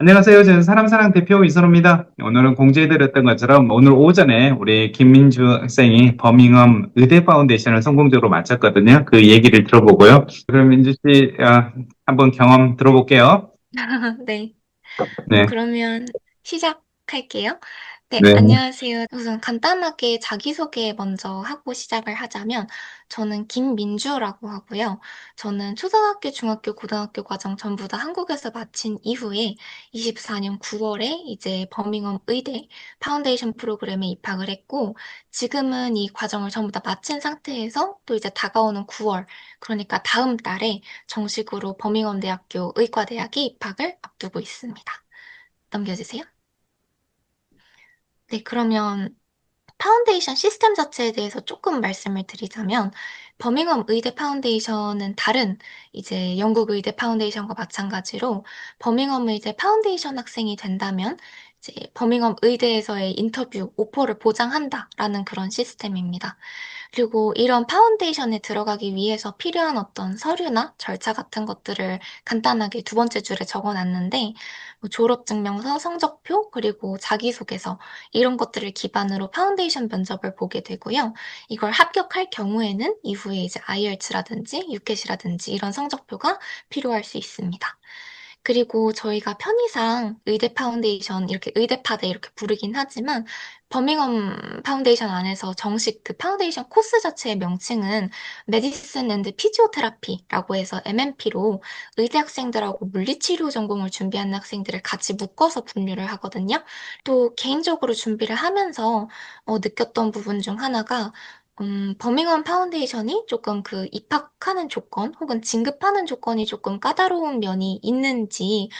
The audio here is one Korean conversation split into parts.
안녕하세요. 저는 사람사랑 대표 이선호입니다. 오늘은 공지해드렸던 것처럼 오늘 오전에 우리 김민주 학생이 버밍엄 의대 파운데이션을 성공적으로 마쳤거든요. 그 얘기를 들어보고요. 그럼 민주 씨, 한번 경험 들어볼게요. 네. 네, 그러면 시작할게요. 네, 네, 안녕하세요. 우선 간단하게 자기소개 먼저 하고 시작을 하자면, 저는 김민주라고 하고요. 저는 초등학교, 중학교, 고등학교 과정 전부 다 한국에서 마친 이후에 24년 9월에 이제 버밍엄 의대 파운데이션 프로그램에 입학을 했고, 지금은 이 과정을 전부 다 마친 상태에서 또 이제 다가오는 9월, 그러니까 다음 달에 정식으로 버밍엄 대학교 의과대학에 입학을 앞두고 있습니다. 넘겨주세요. 네, 그러면 파운데이션 시스템 자체에 대해서 조금 말씀을 드리자면, 버밍엄 의대 파운데이션은 다른 이제 영국 의대 파운데이션과 마찬가지로 버밍엄 의대 파운데이션 학생이 된다면 이제 버밍엄 의대에서의 인터뷰 오퍼를 보장한다라는 그런 시스템입니다. 그리고 이런 파운데이션에 들어가기 위해서 필요한 어떤 서류나 절차 같은 것들을 간단하게 두 번째 줄에 적어 놨는데, 뭐 졸업증명서, 성적표, 그리고 자기소개서, 이런 것들을 기반으로 파운데이션 면접을 보게 되고요. 이걸 합격할 경우에는 이후에 이제 IELTS라든지 유켓이라든지 이런 성적표가 필요할 수 있습니다. 그리고 저희가 편의상 의대 파운데이션, 이렇게 의대파대 이렇게 부르긴 하지만, 버밍엄 파운데이션 안에서 정식 그 파운데이션 코스 자체의 명칭은 메디슨 앤드 피지오테라피라고 해서 MMP로 의대 학생들하고 물리치료 전공을 준비하는 학생들을 같이 묶어서 분류를 하거든요. 또 개인적으로 준비를 하면서 느꼈던 부분 중 하나가, 버밍엄 파운데이션이 조금 그 입학하는 조건 혹은 진급하는 조건이 조금 까다로운 면이 있는지,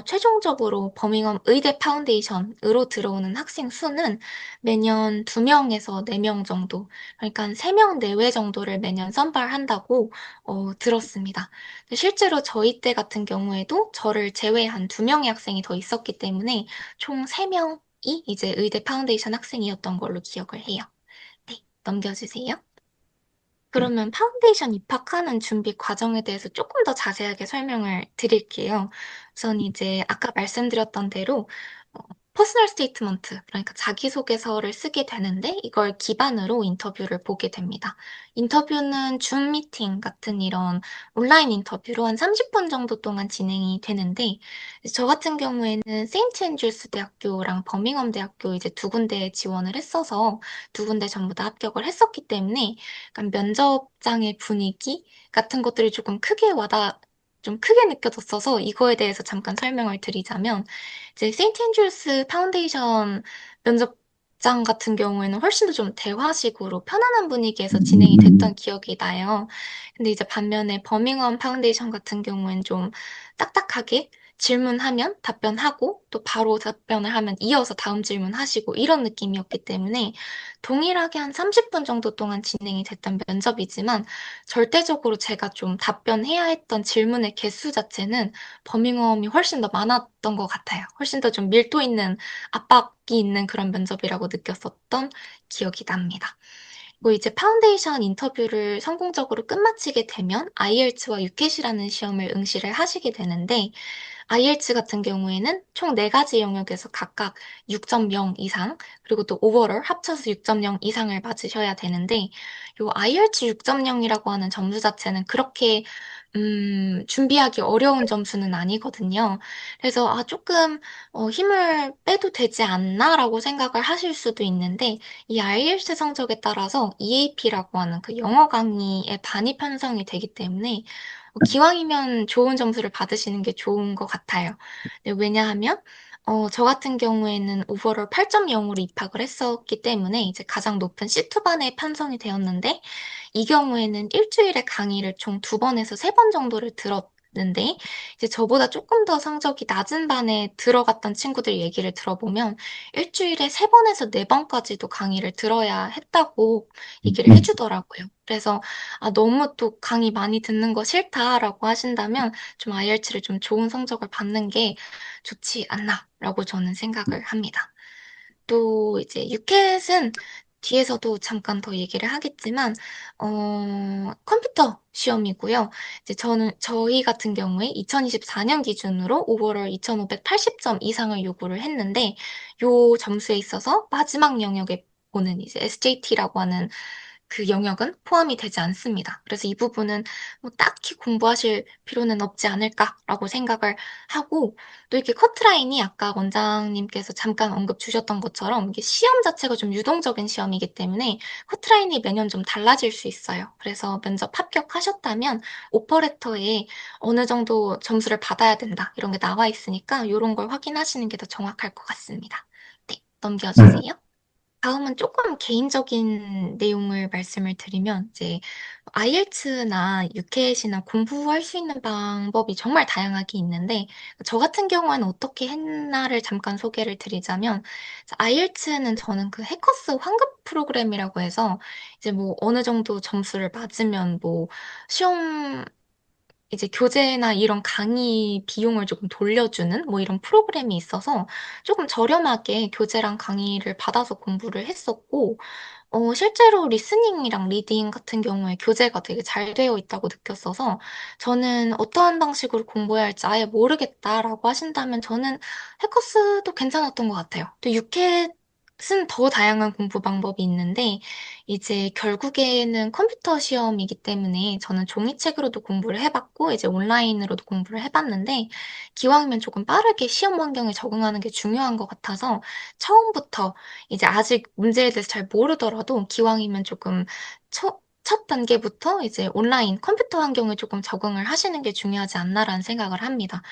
최종적으로 버밍엄 의대 파운데이션으로 들어오는 학생 수는 매년 2명에서 4명 정도, 그러니까 한 3명 내외 정도를 매년 선발한다고 들었습니다. 근데 실제로 저희 때 같은 경우에도 저를 제외한 2명의 학생이 더 있었기 때문에 총 3명이 이제 의대 파운데이션 학생이었던 걸로 기억을 해요. 네, 넘겨주세요. 그러면 파운데이션 입학하는 준비 과정에 대해서 조금 더 자세하게 설명을 드릴게요. 우선 이제 아까 말씀드렸던 대로 어, 퍼스널 스테이트먼트, 그러니까 자기소개서를 쓰게 되는데 이걸 기반으로 인터뷰를 보게 됩니다. 인터뷰는 줌 미팅 같은 이런 온라인 인터뷰로 한 30분 정도 동안 진행이 되는데, 저 같은 경우에는 세인트 앤드루스 대학교랑 버밍엄 대학교 이제 두 군데에 지원을 했어서 두 군데 전부 다 합격을 했었기 때문에 약간 면접장의 분위기 같은 것들이 좀 크게 느껴졌어서 이거에 대해서 잠깐 설명을 드리자면, 이제 세인트 앤드루스 파운데이션 면접장 같은 경우에는 훨씬 더 좀 대화식으로 편안한 분위기에서 진행이 됐던 기억이 나요. 근데 이제 반면에 버밍엄 파운데이션 같은 경우에는 좀 딱딱하게 질문하면 답변하고 또 바로 답변을 하면 이어서 다음 질문하시고 이런 느낌이었기 때문에 동일하게 한 30분 정도 동안 진행이 됐던 면접이지만, 절대적으로 제가 좀 답변해야 했던 질문의 개수 자체는 버밍엄이 훨씬 더 많았던 것 같아요. 훨씬 더 좀 밀도 있는, 압박이 있는 그런 면접이라고 느꼈었던 기억이 납니다. 그리고 이제 파운데이션 인터뷰를 성공적으로 끝마치게 되면 IELTS와 유켓이라는 시험을 응시를 하시게 되는데, IELTS 같은 경우에는 총 4가지 영역에서 각각 6.0 이상, 그리고 또 오버롤 합쳐서 6.0 이상을 맞으셔야 되는데, 요 IELTS 6.0이라고 하는 점수 자체는 그렇게 준비하기 어려운 점수는 아니거든요. 그래서 조금 힘을 빼도 되지 않나라고 생각을 하실 수도 있는데, 이 IELTS 성적에 따라서 EAP라고 하는 그 영어 강의의 반이 편성이 되기 때문에 기왕이면 좋은 점수를 받으시는 게 좋은 것 같아요. 네, 왜냐하면 저 같은 경우에는 오버롤 8.0으로 입학을 했었기 때문에 이제 가장 높은 C2반에 편성이 되었는데, 이 경우에는 일주일에 강의를 총 2번에서 3번 정도를 들었는데, 이제 저보다 조금 더 성적이 낮은 반에 들어갔던 친구들 얘기를 들어보면 일주일에 3번에서 4번까지도 강의를 들어야 했다고 얘기를 해주더라고요. 그래서 너무 또 강의 많이 듣는 거 싫다라고 하신다면 좀 IELTS를 좀 좋은 성적을 받는 게 좋지 않나라고 저는 생각을 합니다. 또 이제 유켓은 뒤에서도 잠깐 더 얘기를 하겠지만, 컴퓨터 시험이고요. 이제 저희 같은 경우에 2024년 기준으로 오버롤 2,580점 이상을 요구를 했는데, 요 점수에 있어서 마지막 영역에 보는 이제 SJT라고 하는 그 영역은 포함이 되지 않습니다. 그래서 이 부분은 뭐 딱히 공부하실 필요는 없지 않을까라고 생각을 하고, 또 이렇게 커트라인이 아까 원장님께서 잠깐 언급 주셨던 것처럼 이게 시험 자체가 좀 유동적인 시험이기 때문에 커트라인이 매년 좀 달라질 수 있어요. 그래서 면접 합격하셨다면 오퍼레터에 어느 정도 점수를 받아야 된다 이런 게 나와 있으니까 이런 걸 확인하시는 게 더 정확할 것 같습니다. 네, 네. 넘겨주세요. 다음은 조금 개인적인 내용을 말씀을 드리면, 이제 IELTS나 유켓이나 공부할 수 있는 방법이 정말 다양하게 있는데, 저 같은 경우에는 어떻게 했나를 잠깐 소개를 드리자면, IELTS는 저는 그 해커스 환급 프로그램이라고 해서, 이제 뭐 어느 정도 점수를 맞으면 뭐 시험 이제 교재나 이런 강의 비용을 조금 돌려주는 뭐 이런 프로그램이 있어서 조금 저렴하게 교재랑 강의를 받아서 공부를 했었고, 실제로 리스닝이랑 리딩 같은 경우에 교재가 되게 잘 되어 있다고 느꼈어서 저는 어떠한 방식으로 공부해야 할지 아예 모르겠다라고 하신다면 저는 해커스도 괜찮았던 것 같아요. 또 유켓은 더 다양한 공부 방법이 있는데 이제 결국에는 컴퓨터 시험이기 때문에 저는 종이책으로도 공부를 해봤고 이제 온라인으로도 공부를 해봤는데 기왕이면 조금 빠르게 시험 환경에 적응하는 게 중요한 것 같아서 처음부터 이제 아직 문제에 대해서 잘 모르더라도 기왕이면 조금 첫 단계부터 이제 온라인 컴퓨터 환경에 조금 적응을 하시는 게 중요하지 않나라는 생각을 합니다.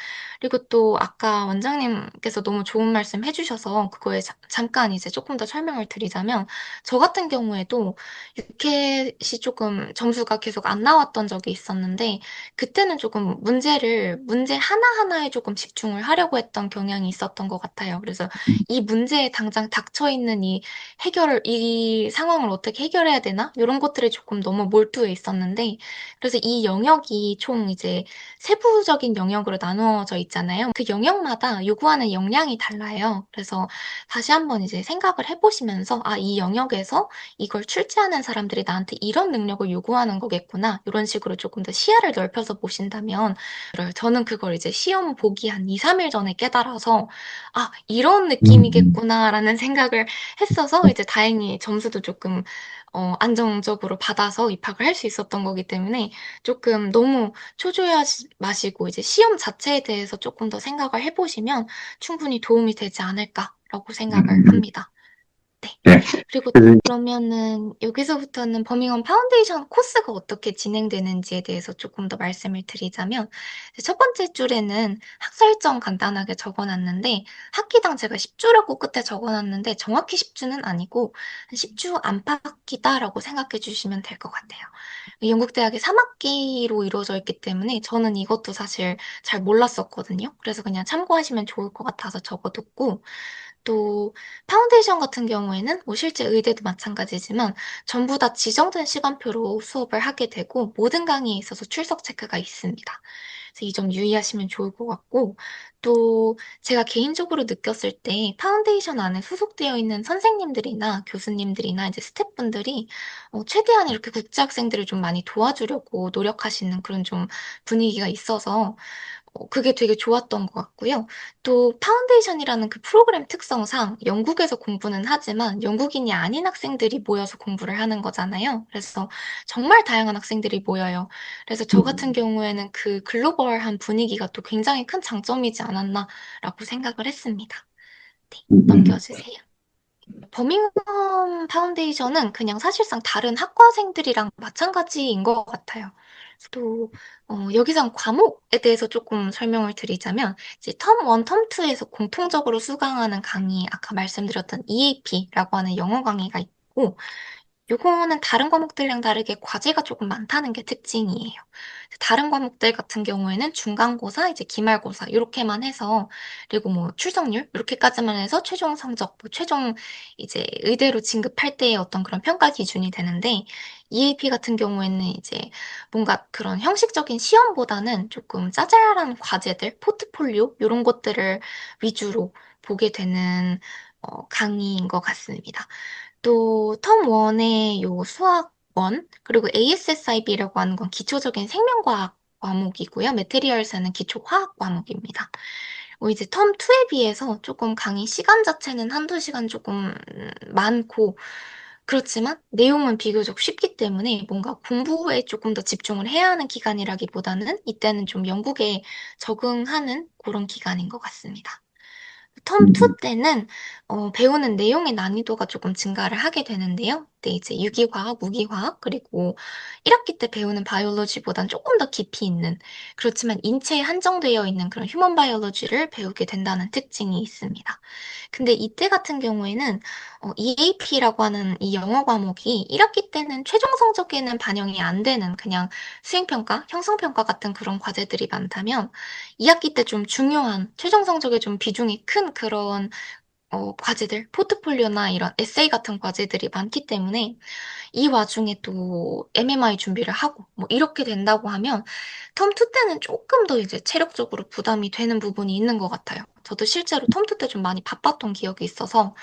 그리고 또 아까 원장님께서 너무 좋은 말씀 해주셔서 그거에 잠깐 이제 조금 더 설명을 드리자면 저 같은 경우에도 유켓이 조금 점수가 계속 안 나왔던 적이 있었는데 그때는 조금 문제 하나하나에 조금 집중을 하려고 했던 경향이 있었던 것 같아요. 그래서 이 문제에 당장 닥쳐 있는 이 상황을 어떻게 해결해야 되나? 이런 것들이 조금 너무 몰두해 있었는데, 그래서 이 영역이 총 이제 세부적인 영역으로 나누어져 있잖아요. 그 영역마다 요구하는 역량이 달라요. 그래서 다시 한번 이제 생각을 해보시면서, 아, 이 영역에서 이걸 출제하는 사람들이 나한테 이런 능력을 요구하는 거겠구나. 이런 식으로 조금 더 시야를 넓혀서 보신다면, 저는 그걸 이제 시험 보기 한 2, 3일 전에 깨달아서, 아, 이런 음, 느낌이겠구나라는 생각을 했어서 이제 다행히 점수도 조금 안정적으로 받아서 입학을 할 수 있었던 거기 때문에 조금 너무 초조해하지 마시고 이제 시험 자체에 대해서 조금 더 생각을 해보시면 충분히 도움이 되지 않을까라고 생각을 음, 합니다. 네. 네. 그리고 그, 그러면은 여기서부터는 버밍엄 파운데이션 코스가 어떻게 진행되는지에 대해서 조금 더 말씀을 드리자면 첫 번째 줄에는 학설정 간단하게 적어놨는데 학기당 제가 10주라고 끝에 적어놨는데 정확히 10주는 아니고 한 10주 안팎이다라고 생각해 주시면 될 것 같아요. 영국 대학이 3학기로 이루어져 있기 때문에 저는 이것도 사실 잘 몰랐었거든요. 그래서 그냥 참고하시면 좋을 것 같아서 적어뒀고 또 파운데이션 같은 경우에는 뭐 실제 의대도 마찬가지지만 전부 다 지정된 시간표로 수업을 하게 되고 모든 강의에 있어서 출석 체크가 있습니다. 그래서 이 점 유의하시면 좋을 것 같고 또 제가 개인적으로 느꼈을 때 파운데이션 안에 소속되어 있는 선생님들이나 교수님들이나 이제 스태프분들이 최대한 이렇게 국제 학생들을 좀 많이 도와주려고 노력하시는 그런 좀 분위기가 있어서 그게 되게 좋았던 것 같고요. 또 파운데이션이라는 그 프로그램 특성상 영국에서 공부는 하지만 영국인이 아닌 학생들이 모여서 공부를 하는 거잖아요. 그래서 정말 다양한 학생들이 모여요. 그래서 저 같은 경우에는 그 글로벌한 분위기가 또 굉장히 큰 장점이지 않았나라고 생각을 했습니다. 네, 음, 넘겨주세요. 버밍엄 파운데이션은 그냥 사실상 다른 학과생들이랑 마찬가지인 것 같아요. 또 여기서 과목에 대해서 조금 설명을 드리자면 이제 텀 1, 텀 2에서 공통적으로 수강하는 강의 아까 말씀드렸던 EAP라고 하는 영어 강의가 있고 요거는 다른 과목들이랑 다르게 과제가 조금 많다는 게 특징이에요. 다른 과목들 같은 경우에는 중간고사, 이제 기말고사 이렇게만 해서 그리고 뭐 출석률 이렇게까지만 해서 최종 성적, 뭐 최종 이제 의대로 진급할 때의 어떤 그런 평가 기준이 되는데 EAP 같은 경우에는 이제 뭔가 그런 형식적인 시험보다는 조금 짜잘한 과제들, 포트폴리오 이런 것들을 위주로 보게 되는 강의인 것 같습니다. 또 텀 1의 요 수학 1, 그리고 ASSIB라고 하는 건 기초적인 생명과학 과목이고요. 매테리얼스는 기초 화학 과목입니다. 이제 텀 2에 비해서 조금 강의 시간 자체는 한두 시간 조금 많고, 그렇지만 내용은 비교적 쉽기 때문에 뭔가 공부에 조금 더 집중을 해야 하는 기간이라기보다는 이때는 좀 영국에 적응하는 그런 기간인 것 같습니다. 텀 음, 2 때는 배우는 내용의 난이도가 조금 증가를 하게 되는데요. 네, 이제 유기화학, 무기화학, 그리고 1학기 때 배우는 바이올로지보단 조금 더 깊이 있는, 그렇지만 인체에 한정되어 있는 그런 휴먼 바이올로지를 배우게 된다는 특징이 있습니다. 근데 이때 같은 경우에는 EAP라고 하는 이 영어 과목이 1학기 때는 최종 성적에는 반영이 안 되는 그냥 수행평가, 형성평가 같은 그런 과제들이 많다면 2학기 때 좀 중요한 최종 성적에 좀 비중이 큰 그런 과제들, 포트폴리오나 이런 에세이 같은 과제들이 많기 때문에 이 와중에 또 MMI 준비를 하고 뭐 이렇게 된다고 하면 텀2 때는 조금 더 이제 체력적으로 부담이 되는 부분이 있는 것 같아요. 저도 실제로 텀2 때 좀 많이 바빴던 기억이 있어서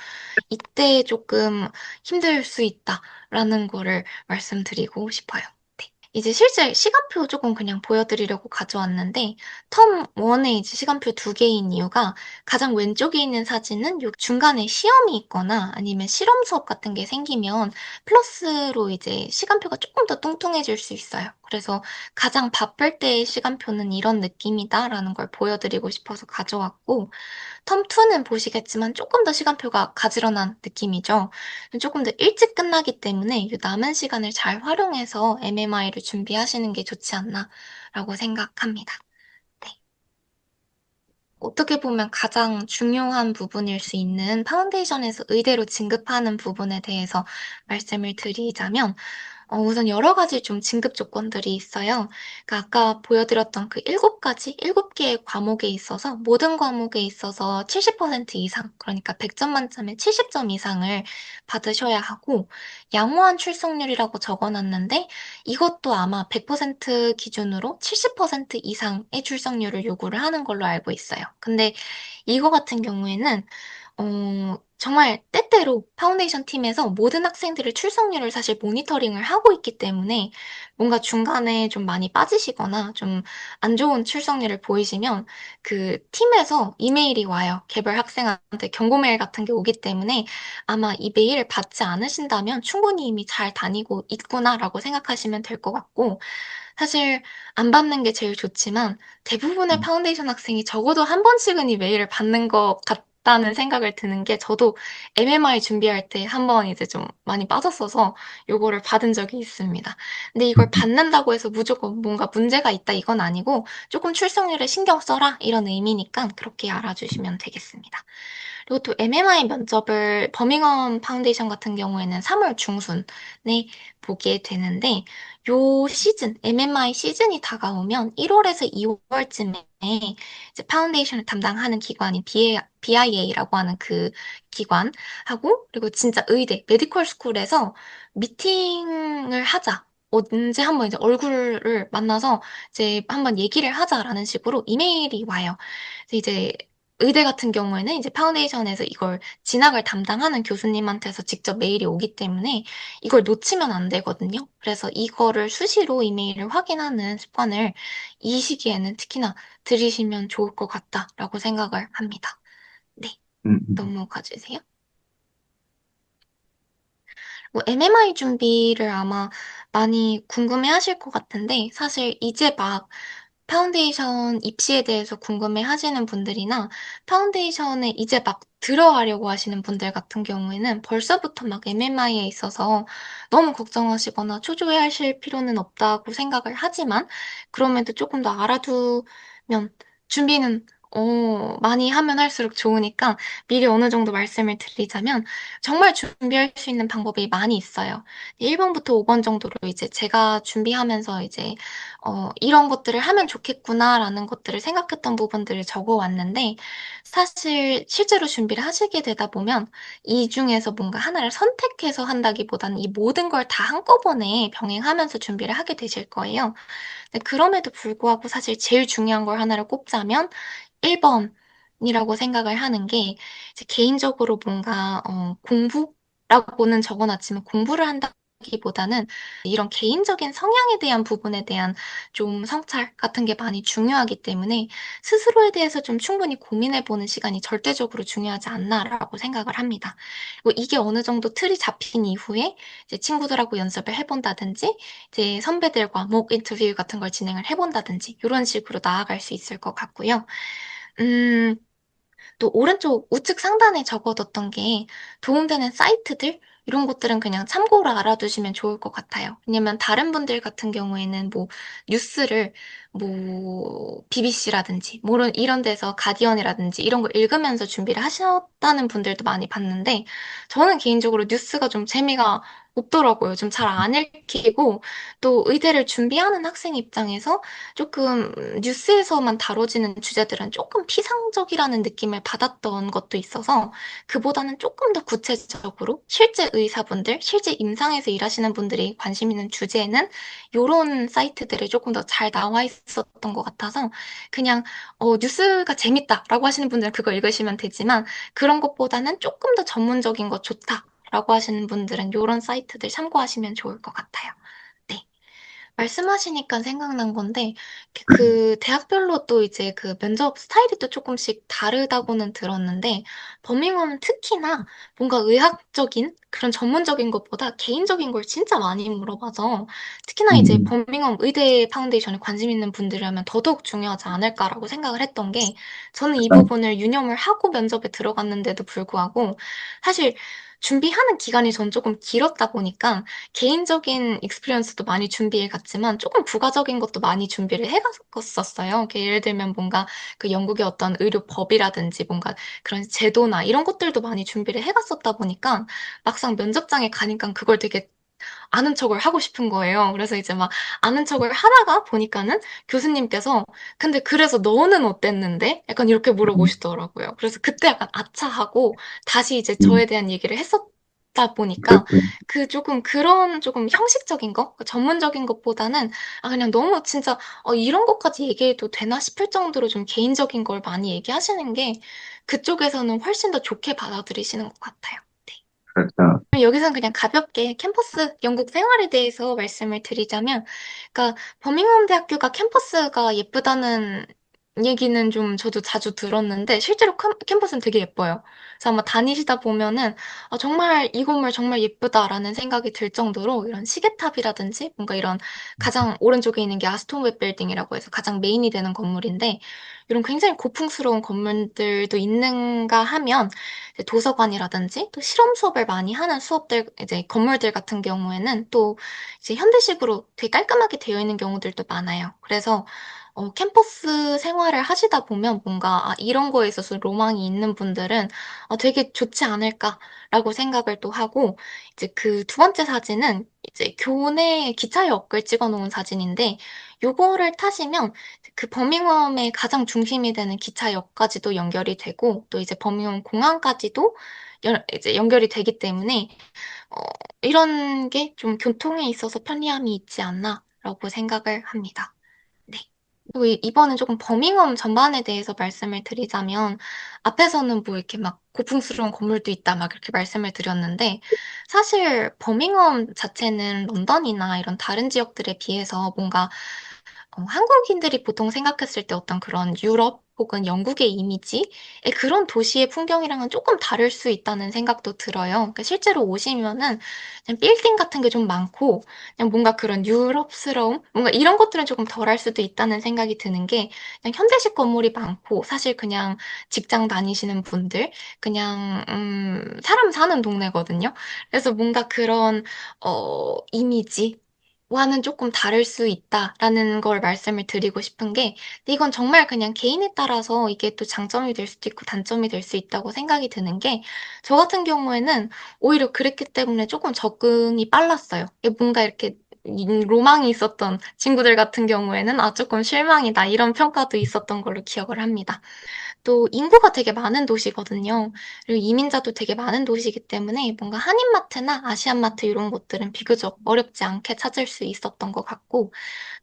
이때 조금 힘들 수 있다라는 거를 말씀드리고 싶어요. 네. 이제 실제 시간표 조금 그냥 보여드리려고 가져왔는데, 텀 1에 이제 시간표 두 개인 이유가 가장 왼쪽에 있는 사진은 요 중간에 시험이 있거나 아니면 실험 수업 같은 게 생기면 플러스로 이제 시간표가 조금 더 뚱뚱해질 수 있어요. 그래서 가장 바쁠 때의 시간표는 이런 느낌이다라는 걸 보여드리고 싶어서 가져왔고, 텀2는 보시겠지만 조금 더 시간표가 가지런한 느낌이죠. 조금 더 일찍 끝나기 때문에 이 남은 시간을 잘 활용해서 MMI를 준비하시는 게 좋지 않나라고 생각합니다. 네. 어떻게 보면 가장 중요한 부분일 수 있는 파운데이션에서 의대로 진급하는 부분에 대해서 말씀을 드리자면, 우선 여러 가지 좀 진급 조건들이 있어요. 그러니까 아까 보여드렸던 그 7가지, 7개의 과목에 있어서 모든 과목에 있어서 70% 이상, 그러니까 100점 만점에 70점 이상을 받으셔야 하고, 양호한 출석률이라고 적어놨는데 이것도 아마 100% 기준으로 70% 이상의 출석률을 요구를 하는 걸로 알고 있어요. 근데 이거 같은 경우에는 정말 때때로 파운데이션 팀에서 모든 학생들의 출석률을 사실 모니터링을 하고 있기 때문에 뭔가 중간에 좀 많이 빠지시거나 좀 안 좋은 출석률을 보이시면 그 팀에서 이메일이 와요. 개별 학생한테 경고 메일 같은 게 오기 때문에 아마 이 메일을 받지 않으신다면 충분히 이미 잘 다니고 있구나라고 생각하시면 될 것 같고, 사실 안 받는 게 제일 좋지만 대부분의 파운데이션 학생이 적어도 한 번씩은 이 메일을 받는 것 같다는 생각을 드는 게, 저도 MMI 준비할 때 한 번 이제 좀 많이 빠졌어서 요거를 받은 적이 있습니다. 근데 이걸 받는다고 해서 무조건 뭔가 문제가 있다 이건 아니고 조금 출석률에 신경 써라 이런 의미니까 그렇게 알아주시면 되겠습니다. 그리고 또 MMI 면접을 버밍엄 파운데이션 같은 경우에는 3월 중순에 보게 되는데, 요 시즌, MMI 시즌이 다가오면 1월에서 2월쯤에 이제 파운데이션을 담당하는 기관인 BIA라고 하는 그 기관하고, 그리고 진짜 의대, 메디컬 스쿨에서 미팅을 하자. 언제 한번 이제 얼굴을 만나서 이제 한번 얘기를 하자라는 식으로 이메일이 와요. 그래서 이제 의대 같은 경우에는 이제 파운데이션에서 이걸 진학을 담당하는 교수님한테서 직접 메일이 오기 때문에 이걸 놓치면 안 되거든요. 그래서 이거를 수시로 이메일을 확인하는 습관을 이 시기에는 특히나 들이시면 좋을 것 같다라고 생각을 합니다. 네, 음, 음. 넘어가 주세요. 뭐 MMI 준비를 아마 많이 궁금해 하실 것 같은데, 사실 이제 막 파운데이션 입시에 대해서 궁금해 하시는 분들이나 파운데이션에 이제 막 들어가려고 하시는 분들 같은 경우에는 벌써부터 막 MMI에 있어서 너무 걱정하시거나 초조해 하실 필요는 없다고 생각을 하지만, 그럼에도 조금 더 알아두면 준비는 많이 하면 할수록 좋으니까 미리 어느 정도 말씀을 드리자면, 정말 준비할 수 있는 방법이 많이 있어요. 1번부터 5번 정도로 이제 제가 준비하면서 이제 이런 것들을 하면 좋겠구나라는 것들을 생각했던 부분들을 적어 왔는데, 사실 실제로 준비를 하시게 되다 보면 이 중에서 뭔가 하나를 선택해서 한다기보다는 이 모든 걸 다 한꺼번에 병행하면서 준비를 하게 되실 거예요. 근데 그럼에도 불구하고 사실 제일 중요한 걸 하나를 꼽자면 1번이라고 생각을 하는 게, 이제 개인적으로 뭔가 공부? 라고는 적어놨지만 공부를 한다기보다는 이런 개인적인 성향에 대한 부분에 대한 좀 성찰 같은 게 많이 중요하기 때문에 스스로에 대해서 좀 충분히 고민해보는 시간이 절대적으로 중요하지 않나라고 생각을 합니다. 뭐 이게 어느 정도 틀이 잡힌 이후에 이제 친구들하고 연습을 해본다든지 이제 선배들과 목 인터뷰 같은 걸 진행을 해본다든지 이런 식으로 나아갈 수 있을 것 같고요. 음, 또 오른쪽 우측 상단에 적어뒀던 게 도움되는 사이트들 이런 것들은 그냥 참고로 알아두시면 좋을 것 같아요. 왜냐면 다른 분들 같은 경우에는 뭐 뉴스를 뭐 BBC라든지 뭐 이런 데서 가디언이라든지 이런 걸 읽으면서 준비를 하셨다는 분들도 많이 봤는데 저는 개인적으로 뉴스가 좀 재미가 없더라고요. 좀 잘 안 읽히고 또 의대를 준비하는 학생 입장에서 조금 뉴스에서만 다뤄지는 주제들은 조금 피상적이라는 느낌을 받았던 것도 있어서 그보다는 조금 더 구체적으로 실제 의사분들, 실제 임상에서 일하시는 분들이 관심 있는 주제에는 이런 사이트들이 조금 더 잘 나와 있었던 것 같아서 그냥 뉴스가 재밌다라고 하시는 분들은 그거 읽으시면 되지만 그런 것보다는 조금 더 전문적인 거 좋다라고 하시는 분들은 이런 사이트들 참고하시면 좋을 것 같아요. 네. 말씀하시니까 생각난 건데, 그 대학별로 또 이제 그 면접 스타일이 또 조금씩 다르다고는 들었는데, 버밍엄 특히나 뭔가 의학적인 그런 전문적인 것보다 개인적인 걸 진짜 많이 물어봐서, 특히나 이제 음, 버밍엄 의대 파운데이션에 관심 있는 분들이라면 더더욱 중요하지 않을까라고 생각을 했던 게, 저는 이 그래서, 부분을 유념을 하고 면접에 들어갔는데도 불구하고, 사실 준비하는 기간이 전 조금 길었다 보니까, 개인적인 익스피리언스도 많이 준비해 갔지만 조금 부가적인 것도 많이 준비를 해 갔었어요. 예를 들면 뭔가 그 영국의 어떤 의료법이라든지 뭔가 그런 제도나 이런 것들도 많이 준비를 해 갔었다 보니까 막상 면접장에 가니까 그걸 되게 아는 척을 하고 싶은 거예요. 그래서 이제 막 아는 척을 하다가 보니까는 교수님께서 근데 그래서 너는 어땠는데? 약간 이렇게 음, 물어보시더라고요. 그래서 그때 약간 아차하고 다시 이제 음, 저에 대한 얘기를 했었다 보니까 그렇군. 그 조금 그런 조금 형식적인 거, 그 전문적인 것보다는 그냥 너무 진짜 이런 것까지 얘기해도 되나 싶을 정도로 좀 개인적인 걸 많이 얘기하시는 게 그쪽에서는 훨씬 더 좋게 받아들이시는 것 같아요. 네. 그렇죠. 여기서는 그냥 가볍게 캠퍼스 영국 생활에 대해서 말씀을 드리자면, 그러니까 버밍엄 대학교가 캠퍼스가 예쁘다는 얘기는 좀 저도 자주 들었는데 실제로 캠퍼스는 되게 예뻐요. 그래서 아마 다니시다 보면은 정말 이 건물 정말 예쁘다라는 생각이 들 정도로 이런 시계탑이라든지 뭔가 이런 가장 오른쪽에 있는 게 아스톤 빌딩이라고 해서 가장 메인이 되는 건물인데 이런 굉장히 고풍스러운 건물들도 있는가 하면 이제 도서관이라든지 또 실험 수업을 많이 하는 수업들 이제 건물들 같은 경우에는 또 이제 현대식으로 되게 깔끔하게 되어 있는 경우들도 많아요. 그래서 캠퍼스 생활을 하시다 보면 뭔가 이런 거에 있어서 로망이 있는 분들은 되게 좋지 않을까라고 생각을 또 하고 이제 그 두 번째 사진은 이제 교내 기차역을 찍어 놓은 사진인데 요거를 타시면 그 버밍엄의 가장 중심이 되는 기차역까지도 연결이 되고 또 이제 버밍엄 공항까지도 이제 연결이 되기 때문에 어, 이런 게 좀 교통에 있어서 편리함이 있지 않나라고 생각을 합니다. 네. 그리고 이번엔 조금 버밍엄 전반에 대해서 말씀을 드리자면 앞에서는 뭐 이렇게 막 고풍스러운 건물도 있다 막 이렇게 말씀을 드렸는데 사실 버밍엄 자체는 런던이나 이런 다른 지역들에 비해서 뭔가 한국인들이 보통 생각했을 때 어떤 그런 유럽 혹은 영국의 이미지의 그런 도시의 풍경이랑은 조금 다를 수 있다는 생각도 들어요. 그러니까 실제로 오시면은 그냥 빌딩 같은 게 좀 많고 그냥 뭔가 그런 유럽스러움 뭔가 이런 것들은 조금 덜할 수도 있다는 생각이 드는 게 그냥 현대식 건물이 많고 사실 그냥 직장 다니시는 분들 그냥 사람 사는 동네거든요. 그래서 뭔가 그런 이미지 와는 조금 다를 수 있다라는 걸 말씀을 드리고 싶은 게 이건 정말 그냥 개인에 따라서 이게 또 장점이 될 수도 있고 단점이 될 수 있다고 생각이 드는 게 저 같은 경우에는 오히려 그랬기 때문에 조금 적응이 빨랐어요. 이게 뭔가 이렇게 로망이 있었던 친구들 같은 경우에는 조금 실망이다 이런 평가도 있었던 걸로 기억을 합니다. 또 인구가 되게 많은 도시거든요. 그리고 이민자도 되게 많은 도시이기 때문에 뭔가 한인마트나 아시안마트 이런 곳들은 비교적 어렵지 않게 찾을 수 있었던 것 같고,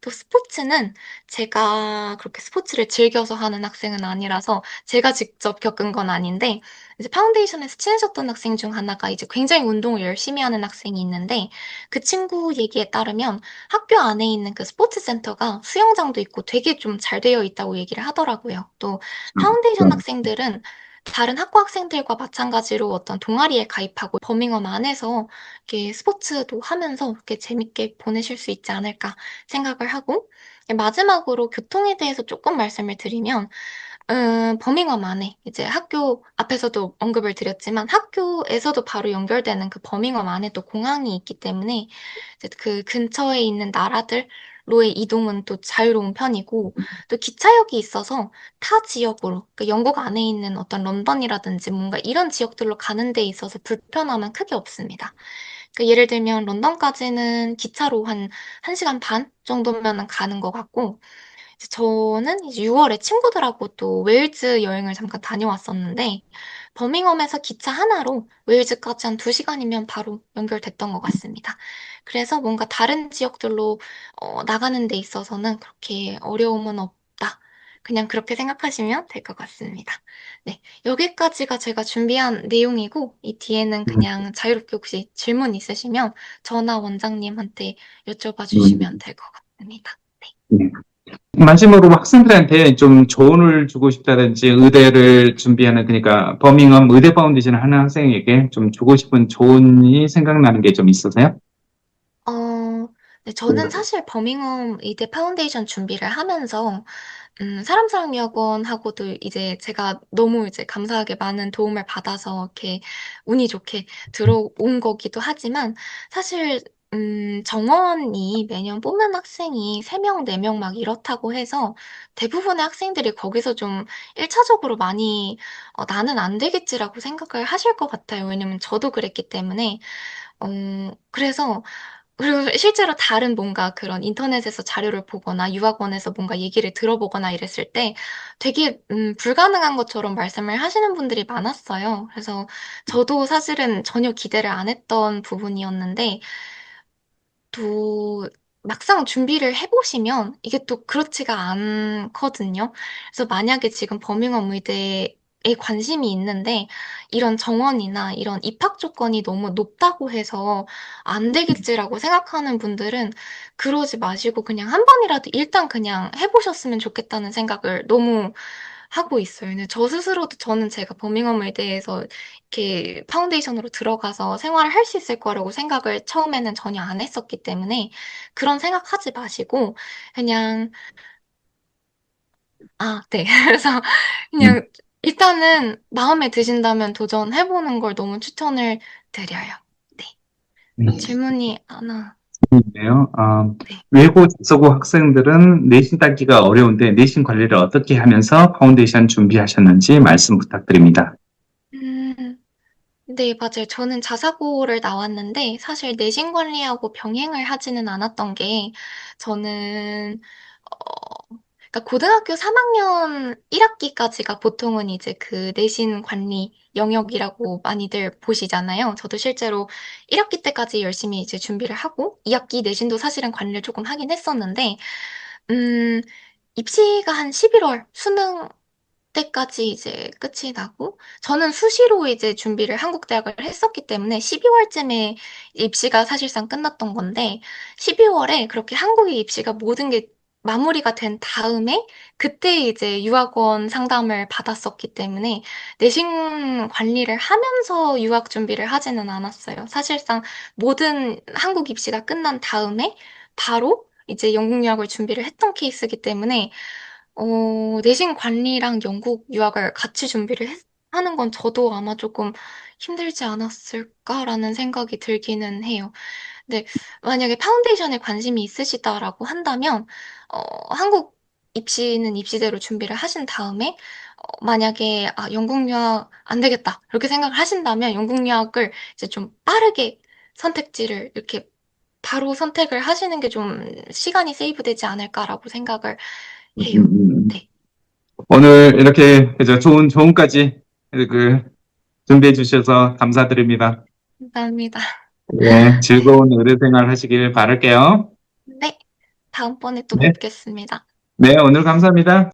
또 스포츠는 제가 그렇게 스포츠를 즐겨서 하는 학생은 아니라서 제가 직접 겪은 건 아닌데, 이제 파운데이션에서 친해졌던 학생 중 하나가 이제 굉장히 운동을 열심히 하는 학생이 있는데, 그 친구 얘기에 따르면 학교 안에 있는 그 스포츠 센터가 수영장도 있고 되게 좀 잘 되어 있다고 얘기를 하더라고요. 또 파운데이션 학생들은 다른 학과 학생들과 마찬가지로 어떤 동아리에 가입하고 버밍엄 안에서 이렇게 스포츠도 하면서 이렇게 재밌게 보내실 수 있지 않을까 생각을 하고, 마지막으로 교통에 대해서 조금 말씀을 드리면, 버밍엄 안에 이제 학교 앞에서도 언급을 드렸지만 학교에서도 바로 연결되는 그 버밍엄 안에 또 공항이 있기 때문에 이제 그 근처에 있는 나라들로의 이동은 또 자유로운 편이고, 또 기차역이 있어서 타 지역으로, 그러니까 영국 안에 있는 어떤 런던이라든지 뭔가 이런 지역들로 가는 데 있어서 불편함은 크게 없습니다. 그러니까 예를 들면 런던까지는 기차로 한 1시간 반 정도면은 가는 것 같고, 이제 저는 이제 6월에 친구들하고 또 웨일즈 여행을 잠깐 다녀왔었는데, 버밍엄에서 기차 하나로 웨일즈까지 한 2시간이면 바로 연결됐던 것 같습니다. 그래서 뭔가 다른 지역들로 나가는 데 있어서는 그렇게 어려움은 없다. 그냥 그렇게 생각하시면 될 것 같습니다. 네, 여기까지가 제가 준비한 내용이고, 이 뒤에는 그냥 자유롭게 혹시 질문 있으시면 저나 원장님한테 여쭤봐 주시면 될 것 같습니다. 네. 네. 마지막으로 학생들한테 좀 조언을 주고 싶다든지 의대를 준비하는 그러니까 버밍엄 의대 파운데이션을 하는 학생에게 좀 주고 싶은 조언이 생각나는 게 좀 있으세요? 네, 저는 사실 버밍엄 의대 파운데이션 준비를 하면서 사람사랑여학원하고도 이제 제가 너무 이제 감사하게 많은 도움을 받아서 이렇게 운이 좋게 들어온 거기도 하지만, 사실 정원이 매년 뽑는 학생이 3명, 4명 막 이렇다고 해서 대부분의 학생들이 거기서 좀 1차적으로 많이 '나는 안 되겠지.'라고 생각을 하실 것 같아요. 왜냐면 저도 그랬기 때문에. 그래서, 그리고 실제로 다른 뭔가 그런 인터넷에서 자료를 보거나 유학원에서 뭔가 얘기를 들어보거나 이랬을 때 되게 불가능한 것처럼 말씀을 하시는 분들이 많았어요. 그래서 저도 사실은 전혀 기대를 안 했던 부분이었는데, 또 막상 준비를 해 보시면 이게 또 그렇지가 않거든요. 그래서 만약에 지금 버밍엄 의대에 관심이 있는데 이런 정원이나 이런 입학 조건이 너무 높다고 해서 '안 되겠지.'라고 생각하는 분들은 그러지 마시고 그냥 한 번이라도 일단 그냥 해 보셨으면 좋겠다는 생각을 너무 하고 있어요. 근데 저 스스로도, 저는 제가 버밍엄 의대에서 이렇게 파운데이션으로 들어가서 생활을 할 수 있을 거라고 생각을 처음에는 전혀 안 했었기 때문에 그런 생각하지 마시고 그냥, 네. 그래서 음, 그냥 일단은 마음에 드신다면 도전해 보는 걸 너무 추천을 드려요. 네. 질문이 하나. 네요. 네. 외고 접속 학생들은 내신 따기가 어려운데 내신 관리를 어떻게 하면서 파운데이션 준비하셨는지 말씀 부탁드립니다. 음. 네, 맞아요. 저는 자사고를 나왔는데 사실 내신 관리하고 병행을 하지는 않았던 게, 저는 그러니까 고등학교 3학년 1학기까지가 보통은 이제 그 내신 관리 영역이라고 많이들 보시잖아요. 저도 실제로 1학기 때까지 열심히 이제 준비를 하고 2학기 내신도 사실은 관리를 조금 하긴 했었는데, 음 입시가 한 11월 수능 때까지 이제 끝이 나고, 저는 수시로 이제 준비를 한국 대학을 했었기 때문에 12월쯤에 입시가 사실상 끝났던 건데, 12월에 그렇게 한국의 입시가 모든 게 마무리가 된 다음에 그때 이제 유학원 상담을 받았었기 때문에 내신 관리를 하면서 유학 준비를 하지는 않았어요. 사실상 모든 한국 입시가 끝난 다음에 바로 이제 영국 유학을 준비를 했던 케이스이기 때문에 내신 관리랑 영국 유학을 같이 준비를 하는 건 저도 아마 조금 '힘들지 않았을까?'라는 생각이 들기는 해요. 근데 만약에 파운데이션에 관심이 있으시다라고 한다면 한국 입시는 입시대로 준비를 하신 다음에 만약에 '아 영국 유학 안 되겠다.' 이렇게 생각을 하신다면 영국 유학을 이제 좀 빠르게 선택지를 이렇게 바로 선택을 하시는 게 좀 '시간이 세이브되지 않을까.'라고 생각을 음, 해요. 음, 네. 오늘 이렇게 그저 좋은 조언까지 준비해 주셔서 감사드립니다. 감사합니다. 네, 즐거운 의대 생활 하시길 바랄게요. 네, 다음번에 또 네, 뵙겠습니다. 네, 오늘 감사합니다.